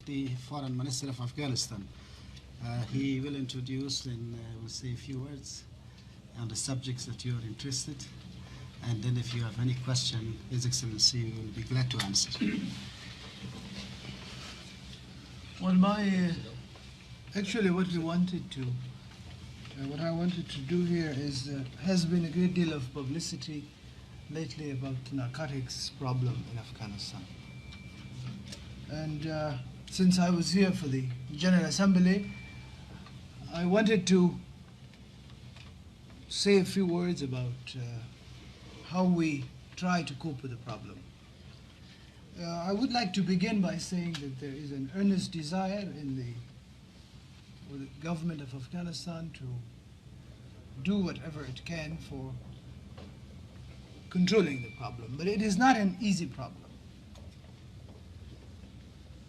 the Foreign Minister of Afghanistan. He will introduce and will say a few words on the subjects that you are interested. And then if you have any question, His Excellency will be glad to answer. Well, actually what I wanted to do here is, has been a great deal of publicity lately about the narcotics problem in Afghanistan. And since I was here for the General Assembly, I wanted to say a few words about how we try to cope with the problem. I would like to begin by saying that there is an earnest desire in the government of Afghanistan to do whatever it can for controlling the problem, but it is not an easy problem.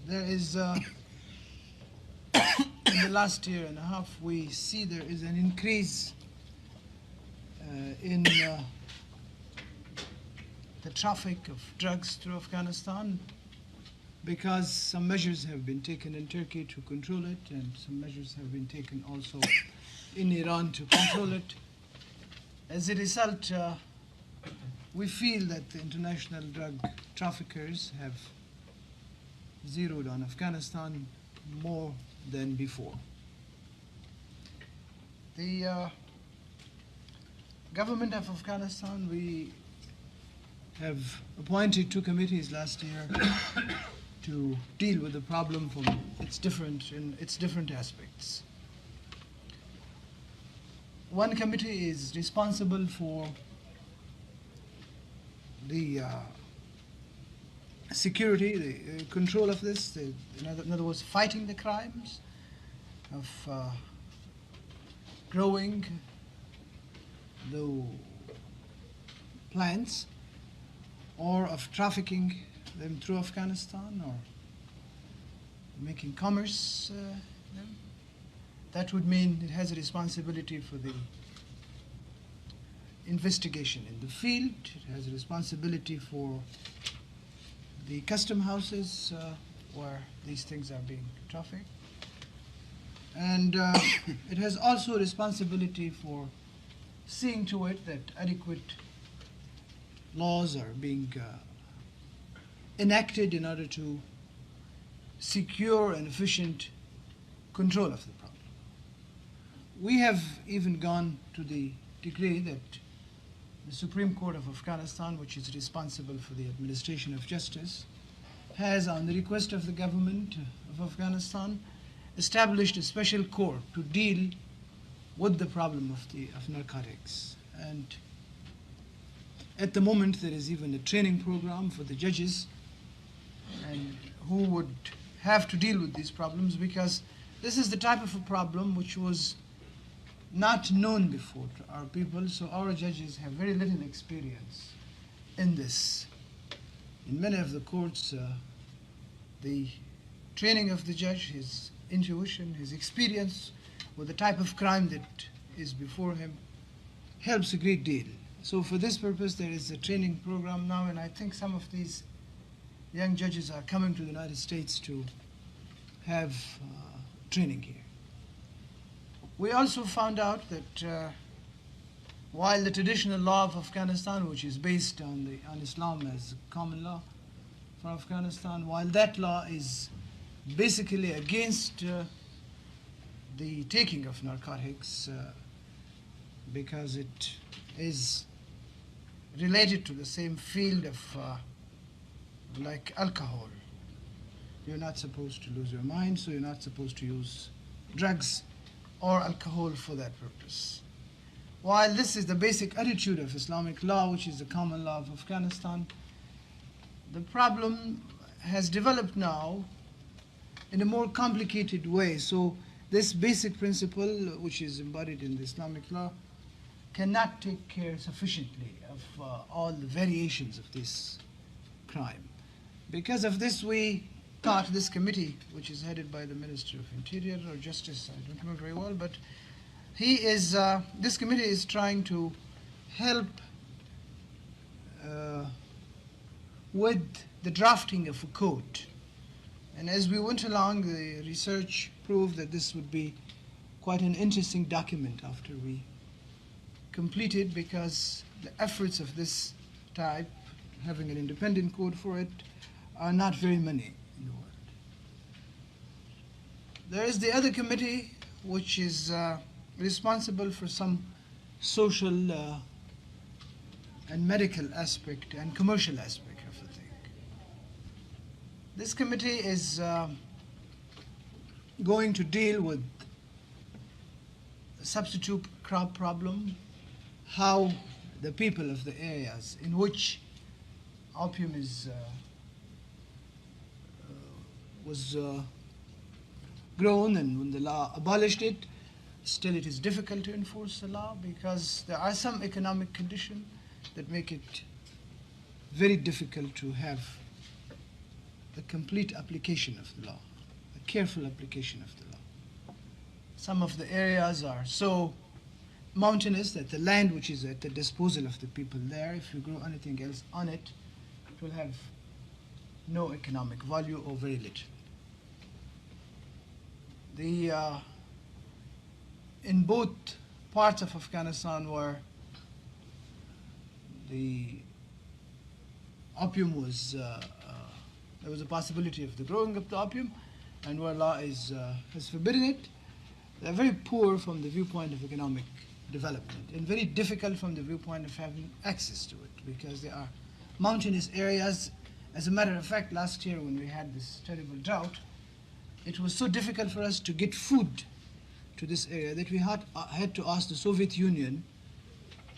There is, in the last year and a half, we see there is an increase in the traffic of drugs through Afghanistan, because some measures have been taken in Turkey to control it, and some measures have been taken also in Iran to control it. As a result, we feel that the international drug traffickers have zeroed on Afghanistan more than before. The government of Afghanistan, we have appointed 2 committees last year to deal with the problem from its different aspects. One committee is responsible for the security, the control of this, in other words, fighting the crimes of growing the plants, or of trafficking them through Afghanistan, or making commerce them. That would mean it has a responsibility for the investigation in the field. It has a responsibility for the custom houses where these things are being trafficked. And it has also a responsibility for seeing to it that adequate laws are being enacted in order to secure and efficient control of the problem. We have even gone to the degree that the Supreme Court of Afghanistan, which is responsible for the administration of justice, has, on the request of the government of Afghanistan, established a special court to deal with the problem of narcotics. And at the moment, there is even a training program for the judges and who would have to deal with these problems, because this is the type of a problem which was not known before to our people, so our judges have very little experience in this. In many of the courts, the training of the judge, his intuition, his experience with the type of crime that is before him helps a great deal. So for this purpose, there is a training program now, and I think some of these young judges are coming to the United States to have training here. We also found out that while the traditional law of Afghanistan, which is based on Islam as common law for Afghanistan, while that law is basically against the taking of narcotics because it is related to the same field of like alcohol. You're not supposed to lose your mind, so you're not supposed to use drugs or alcohol for that purpose. While this is the basic attitude of Islamic law, which is the common law of Afghanistan, the problem has developed now in a more complicated way. So this basic principle, which is embodied in the Islamic law, cannot take care sufficiently of all the variations of this crime. Because of this, we thought this committee, which is headed by the Minister of Interior or Justice, I don't remember very well, but this committee is trying to help with the drafting of a code. And as we went along, the research proved that this would be quite an interesting document after we completed, because the efforts of this type, having an independent code for it, are not very many in the world. There is the other committee which is responsible for some social and medical aspect and commercial aspect of the thing. This committee is going to deal with the substitute crop problem, how the people of the areas in which opium was grown, and when the law abolished it, still it is difficult to enforce the law because there are some economic conditions that make it very difficult to have a complete application of the law, a careful application of the law. Some of the areas are so mountainous that the land which is at the disposal of the people there, if you grow anything else on it, it will have no economic value or very little. In both parts of Afghanistan where the opium was, there was a possibility of the growing of the opium, and where law has forbidden it, they're very poor from the viewpoint of economic development and very difficult from the viewpoint of having access to it because they are mountainous areas. As a matter of fact, last year when we had this terrible drought, it was so difficult for us to get food to this area that we had to ask the Soviet Union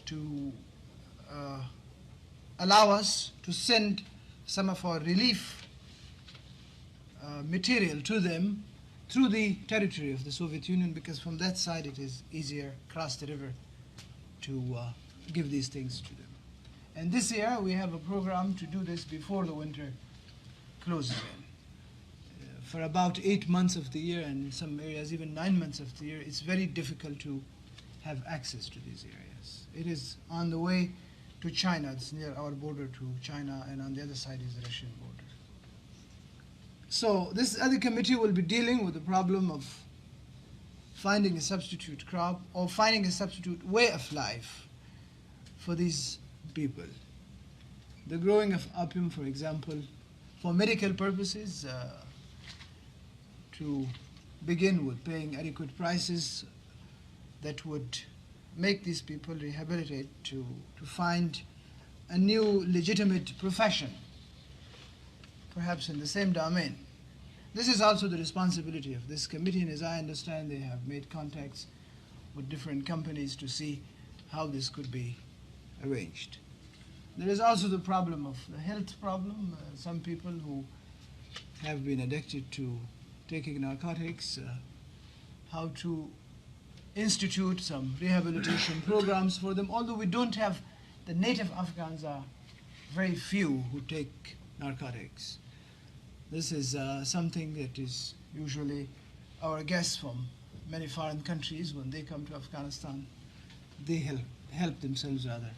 to allow us to send some of our relief material to them through the territory of the Soviet Union, because from that side it is easier across the river to give these things to them. And this year we have a program to do this before the winter closes in. For about 8 months of the year, and in some areas even 9 months of the year, it's very difficult to have access to these areas. It is on the way to China. It's near our border to China, and on the other side is the Russian border. So this other committee will be dealing with the problem of finding a substitute crop or finding a substitute way of life for these people. The growing of opium, for example, for medical purposes, to begin with paying adequate prices that would make these people rehabilitate to find a new legitimate profession, perhaps in the same domain. This is also the responsibility of this committee, and as I understand, they have made contacts with different companies to see how this could be arranged. There is also the problem of the health problem. Some people who have been addicted to taking narcotics, how to institute some rehabilitation programs for them. Although we don't have, the native Afghans are very few who take narcotics. This is something that is usually our guests from many foreign countries, when they come to Afghanistan, they help themselves rather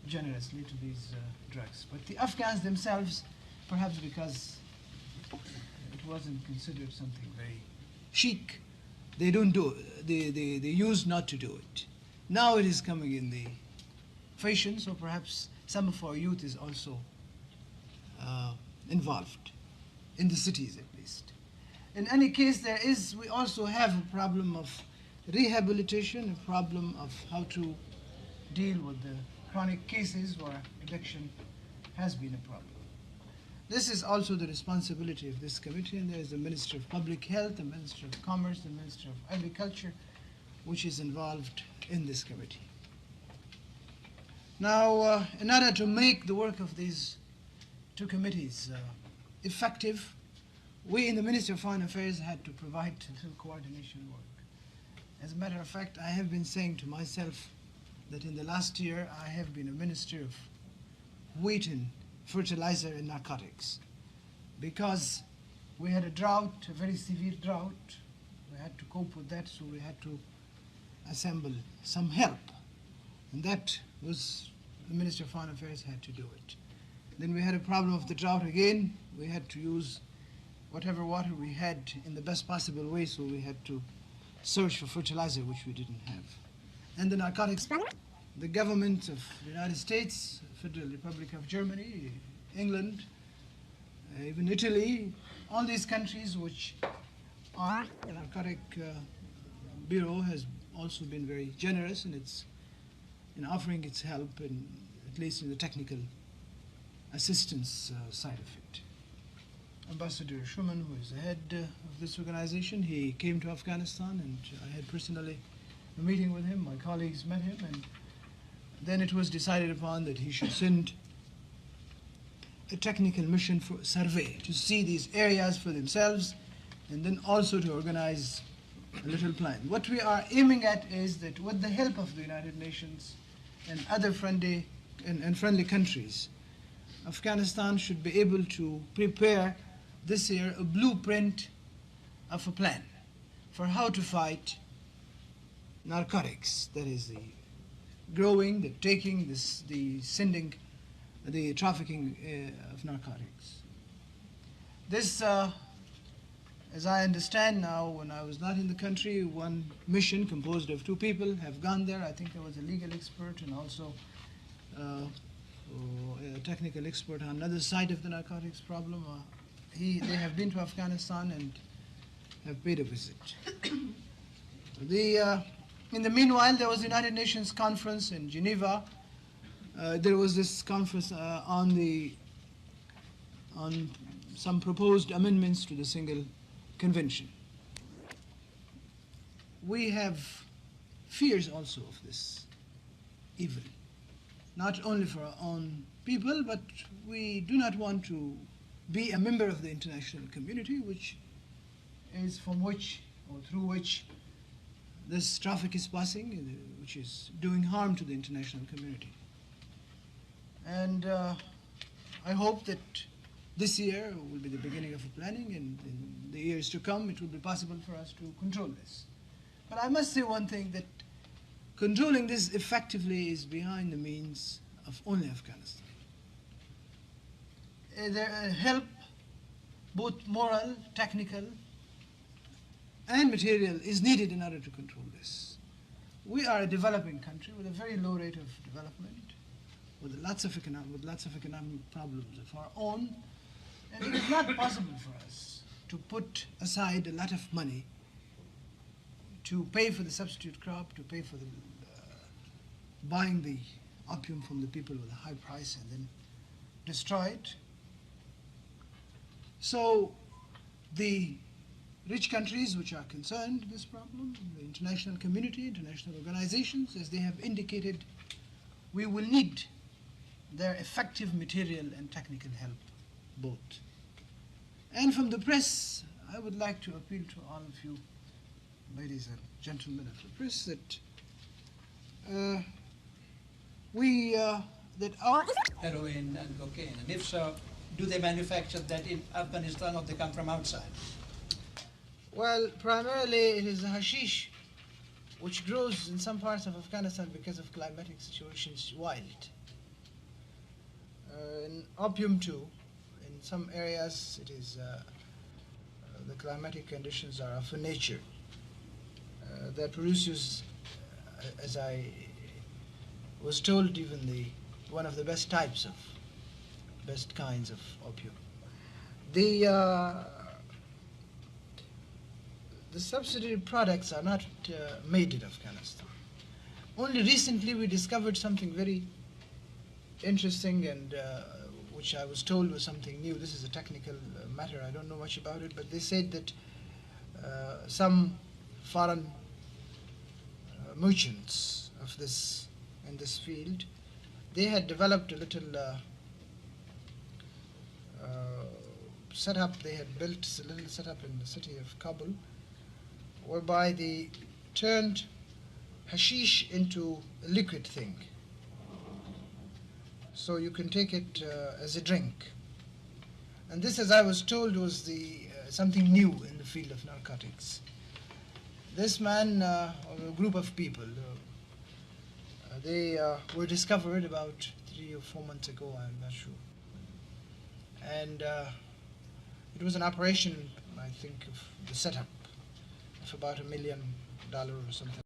generously to these drugs. But the Afghans themselves, perhaps because it wasn't considered something very chic, they don't do it. They used not to do it. Now it is coming in the fashion, so perhaps some of our youth is also involved, in the cities at least. In any case, we also have a problem of rehabilitation, a problem of how to deal with the chronic cases where addiction has been a problem. This is also the responsibility of this committee, and there is the Minister of Public Health, the Minister of Commerce, the Minister of Agriculture, which is involved in this committee. Now, in order to make the work of these two committees effective, we in the Ministry of Foreign Affairs had to provide little coordination work. As a matter of fact, I have been saying to myself that in the last year I have been a minister of wheat and fertilizer and narcotics, because we had a drought, a very severe drought. We had to cope with that, so we had to assemble some help, and that was the Minister of Foreign Affairs had to do it. Then we had a problem of the drought again. We had to use whatever water we had in the best possible way, so we had to search for fertilizer, which we didn't have. And the narcotics, the government of the United States, Federal Republic of Germany, England, even Italy, all these countries which are, the Narcotic Bureau has also been very generous in offering its help, at least in the technical assistance side of it. Ambassador Schuman, who is the head of this organization, he came to Afghanistan, and I had personally a meeting with him. My colleagues met him, and then it was decided upon that he should send a technical mission for survey to see these areas for themselves, and then also to organize a little plan. What we are aiming at is that with the help of the United Nations and other friendly countries, Afghanistan should be able to prepare this year a blueprint of a plan for how to fight narcotics, that is the growing, the taking, the sending, the trafficking of narcotics. This, as I understand now, when I was not in the country, one mission composed of 2 people have gone there. I think there was a legal expert and also a technical expert on another side of the narcotics problem. They have been to Afghanistan and have paid a visit. In the meanwhile, there was the United Nations conference in Geneva. There was this conference on some proposed amendments to the single convention. We have fears also of this evil, not only for our own people, but we do not want to be a member of the international community, which is from which or through which this traffic is passing, which is doing harm to the international community. And I hope that this year will be the beginning of a planning, and in the years to come it will be possible for us to control this. But I must say one thing, that controlling this effectively is behind the means of only Afghanistan. Help, both moral, technical, and material, is needed in order to control this. We are a developing country with a very low rate of development, with lots of economic problems of our own, and it is not possible for us to put aside a lot of money to pay for the substitute crop, to pay for the buying the opium from the people with a high price and then destroy it. So the rich countries which are concerned with this problem, the international community, international organizations, as they have indicated, we will need their effective material and technical help, both. And from the press, I would like to appeal to all of you, ladies and gentlemen of the press, that that our heroin and cocaine, and if so, do they manufacture that in Afghanistan or they come from outside? Well, primarily it is the hashish, which grows in some parts of Afghanistan because of climatic situations wild. In opium too, in some areas it is the climatic conditions are of a nature that produces, as I was told, even one of the best kinds of opium. The subsidiary products are not made in Afghanistan. Only recently we discovered something very interesting, and which I was told was something new. This is a technical matter, I don't know much about it, but they said that some foreign merchants of in this field, they had developed a little setup. They had built a little setup in the city of Kabul, whereby they turned hashish into a liquid thing. So you can take it as a drink. And this, as I was told, was something new in the field of narcotics. This man, or a group of people, they were discovered about 3 or 4 months ago, I'm not sure. And It was an operation, I think, of the setup of about $1 million or something.